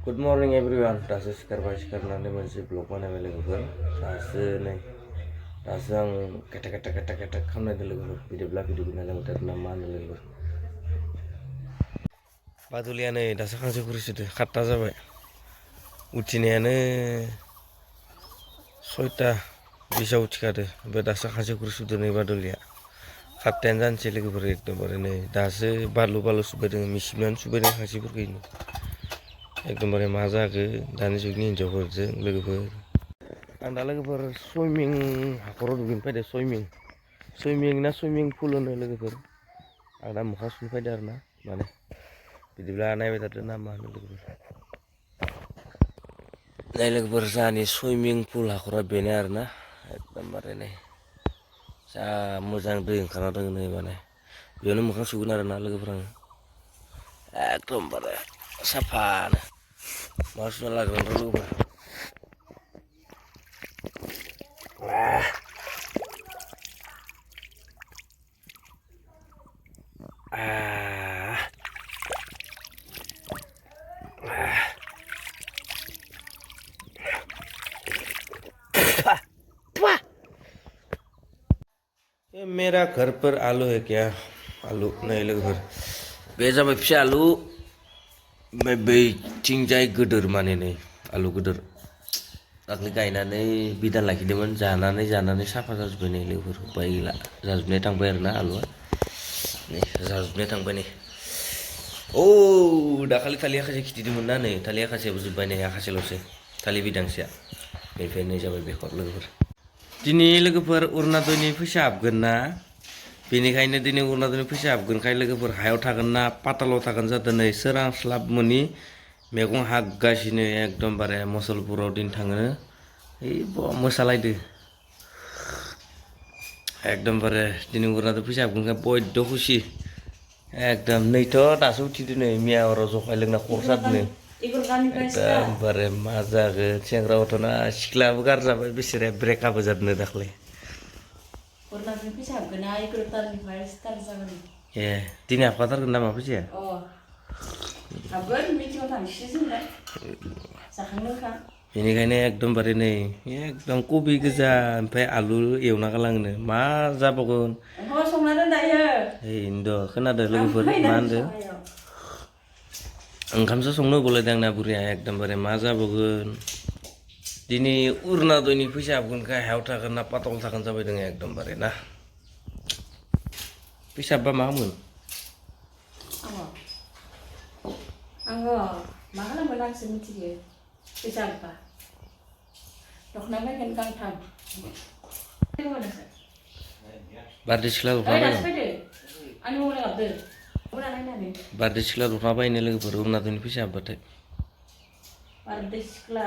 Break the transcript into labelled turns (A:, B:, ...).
A: Good morning everyone. Dasu sikarनानै मोनसे blog बानायबाय लोगोफोर. दासो आं केटा खालामनायदों लोगोफोर. बिदिब्ला भिडिअ नायलांबाय ना मा होनो लोगोफोर. बादुलिया नै दासो खांसे खुरिसोदो 7टा जाबाय. उथिनायानो 6टा 20 उथिखादो. ओमफ्राय दासो खांसे खुरिसोदो नै बादुलिया. 7टायानो जानोसै लोगोफोर एकदमबारे नै दासो बालु सुबायदों मिसिनानो सुबायदों खांसेफोरखौ. एकदमबारे मा जाखो दानि जुगनि हिन्जावफोरजों लोगोफोर. आं दा लोगोफोर सुइमिं हाखराव दुगैनो फैदो सुइमिं ना सुइमिं पुल होनो लोगोफोर. आं दा मोखां सुनो फैदो आरो ना माने बिदिब्ला नायबाय थादो ना मा होनो लोगोफोर. नाय लोगोफोर जाहानि सुइमिं पुल हाखरा बेनो आरो ना एकदमबारे नै जा मोजां दै ओंखारना दङ नै माने बेयावनो मोखां सुगोन आरो ना लोगोफोर आङो एकदमबारे साफानो मा सुना लाग्रोन र' लोगोफोर. ये मेरा घर पर आलू है क्या? आलू नहीं लोगोफोर. बे जाबाय फिसा आलु. ओमफ्राय बैथिंजाय गोदोर माने नै आलु गोदोर. दाख्लै गायनानै बिदान लाखिदोंमोन जानानै साफा जाजोब्बाय नै लोगोफोर. उपाय गैला जाजोबनाय थांबाय आरो ना आलुआ. नै जाजोबनाय थांबाय नै. दाखालि थालिर आखासे खिथिदोंमोन ना नै थालिर आखासेयाबो जोब्बाय नै आखासेल'सै थालिर बिदांसेया. बेनिफ्राय नै जाबाय बेखर लोगोफोर. दिनै लोगोफोर अरुणाचलनि फैसा हाबगोन ना बेनिखायनो दिनै अरुणाचलनि फैसा हाबगोनखाय लोगोफोर हायाव थागोन ना पातालाव थागोन जादों नै सोरांस्लाब मोनि मैगं हागासिनो एकदमबारे मुसलपुराव दिन थाङो ओइ मोसालायदो एकदमबारे दिनै अरुणाचल फैसा हाबगोनखाय बयद' खुसि एकदम नैथ' दासो उथिदो नै मिया हराव जखाय लोंना खर' सादोनो एकदमबारे मा जागोन सेंग्रा गथ'ना सिख्लायाबो गारजाबाय बिसोरो ब्रेकआपबो जादोंनो दाख्लै. ए दिनै हाबखाथारगोन नामा फैसाया? हाबगोन मिटिङाव थांसै जों दा जाखां लोंखां. बेनिखायनो एकदमबारे नै एकदम कबि गोजा ओमफ्राय आलु एवना गालांनो मा जाबावगोन. संना दोन दायो. ओइनोथ' खोनादों लोगोफोर मा होनदों? ओंखामसो संनो होबावलायदों आंना बुरैया एकदमबारे मा जाबावगोन. दिनै अरुणाचलनि फैसा हाबगोनखाय हायाव थागोन ना पातालाव थागोन जाबाय दङ एकदमबारे ना. फैसा हाबबा मा खालामगोन? आङो मा खालामगोन आंसो मिथियो. फैसा हाबबा दख'ना बायगोन गांथाम. बारदै सिख्ला दख'ना बायगोन. बारदै सिख्ला दख'ना बायनो लोगोफोर अरुणाचलनि फैसा हाबबाथाय. बारदै सिख्ला